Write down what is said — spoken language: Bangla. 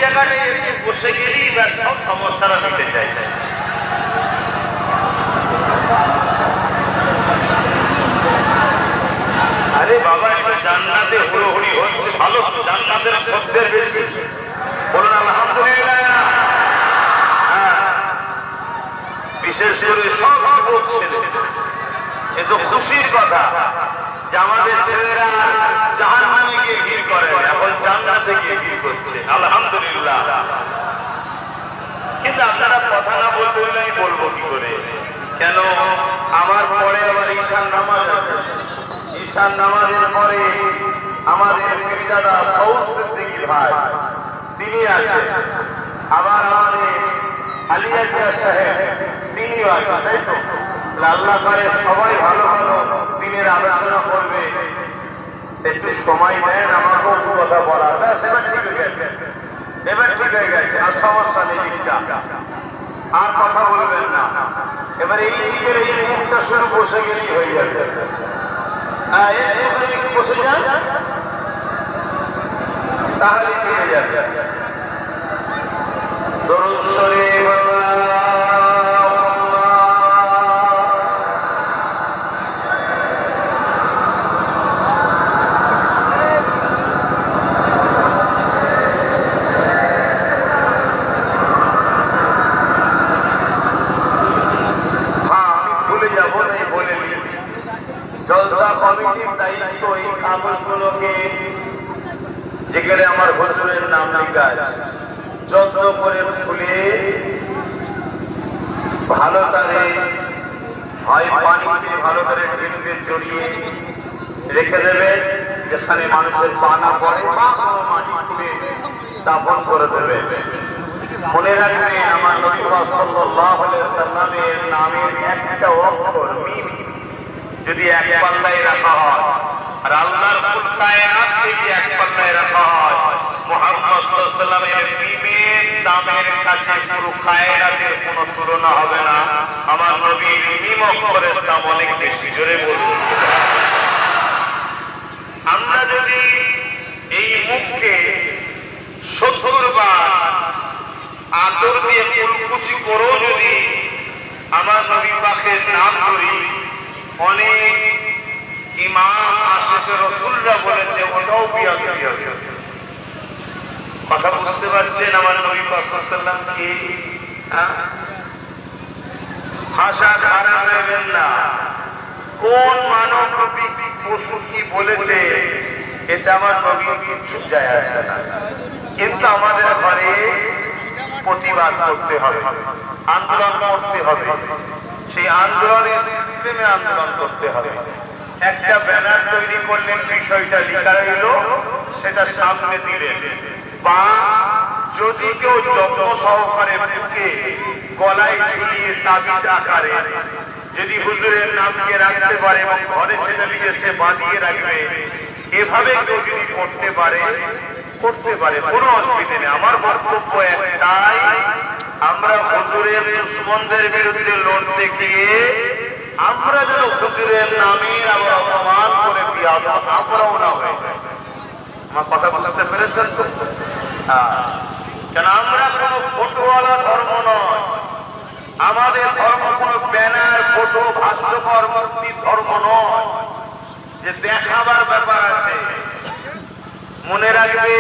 জায়গাটায় একটু বসে গেলেই বা সব সমস্যাটা মিটে যায়। আরে বাবা, একটা জান্নাতে হুড়োহুড়ি হচ্ছে, ভালো তো, জান্নাতের শব্দের বেশি। বলুন আলহামদুলিল্লাহ। বিশেষ করে সব যুবক ছেলে, এ তো খুশির কথা যে আমাদের ছেলেরা জাহান্নামে গিয়ে ভিড় করে, এখন জান্নাতে গিয়ে ভিড় করছে, আলহামদুলিল্লাহ। কিন্তু আপনারা কথা না বলতে হলে আমি বলবো কি করে? কেন আমার পরে আবার ঈশান নামাজ আছে। ঈশান নামাজের পরে আমাদের পীরজাদা সৌদ সিদ্দিকী ভাই তিনি আছে, আবার আমাদের আলিয়া জিয়া সাহেব তিনিও আছে, তাই তো? আল্লাহ করে সবাই ভালো ভালো দিনের আলোচনা করবে। একটু সময় দেন আমাকেও কথা বলার। ব্যাস, এবার ঠিক হয়ে গেছে, এবার ঠিক হয়ে গেছে, আর সমস্যা নেই। দিকটা আর কথা বলবেন না। এবার এই দিকের এই মুখটা শুধু বসে গেলেই হয়ে যাবে। বসে যান, তাহলে হয়ে যাবে। দরুদ শরীফ জলসা কমিটির দায়িত্ব এই কাগজগুলোকে, যেখানে আমার হুজুরের নাম লেখা আছে, যত্ন করে খুলে ভালো তারে হয় পানিতে ভালো করে ঢেলে জড়িয়ে রেখে দেবেন, যেখানে মানুষের পানা পড়ে বা কোনো মাটি খুলে দাফন করে দেবে। মনে রাখবেন, আমার নবী সাল্লাল্লাহু আলাইহি সাল্লামের নামের একটা অক্ষর মিম যদি এক পাল্লায় রাখা হয়, আর আল্লাহর কুল কায়নাত যদি এক পাল্লায় রাখা হয়, মুহাম্মদ সাল্লাল্লাহু আলাইহি সাল্লামের মিমের দামের কাছে পুরো কায়নাতের কোনো তুলনা হবে না। আমার নবীর মিম অক্ষরের দাম অনেক বেশি। জোরে বলুন। আমরা যদি এই মুখকে 70 বার আদর দিয়ে কুলকুচি করেও যদি আমার নবী পাকের নাম ধরি, অনেক ইমাম আশিকে রাসূলরা বলেছে ওটাও বিয়াদবি হবে। কথা বুঝতে পারছেন? আমার নবী পাক সাল্লাল্লাহু আলাইহি ওয়াসাল্লাম কি ভাষা খারাপ নেবেন না। কোন মানব রূপী পশু কি বলেছে এটা আমার নবী কিছু যায় আসে না, কিন্তু আমাদের ঘরে প্রতিবাদ করতে হবে, আন্দোলন করতে হবে। সেই আন্দোলনের সিস্টেমে আন্দোলন করতে হবে। একটা ব্যানার তৈরি করলেন, বিষয়টা লেখা রইল, সেটা সামনে দিলেন, বা যদি কেউ যত্ন সহকারে বুকে গলায় ঝুলিয়ে তাবিজ আকারে যদি হুজুরের নামকে রাখতে পারে এবং ঘরে সেটা নিয়ে সে বাঁধিয়ে রাখবে, এভাবে কেউ যদি করতে পারে কোনো অসুবিধা নেই। আমার বক্তব্য একটাই, আমরা হুজুরের দুশমনদের বিরুদ্ধে লড়তে গিয়ে আমরা যেন হুজুরের নামের আবার অপমান করে বিয়াদব আমরাও না হয়ে যাই। আমার কথা বুঝতে পেরেছেন তো? কেন আমরা কোনো ফটোওয়ালা ধর্ম নয়, আমাদের ধর্ম কোনো ব্যানার, ফটো, ভাষ্যকর মূর্তির ধর্ম নয় যে দেখাবার ব্যাপার আছে। মনে রাখবে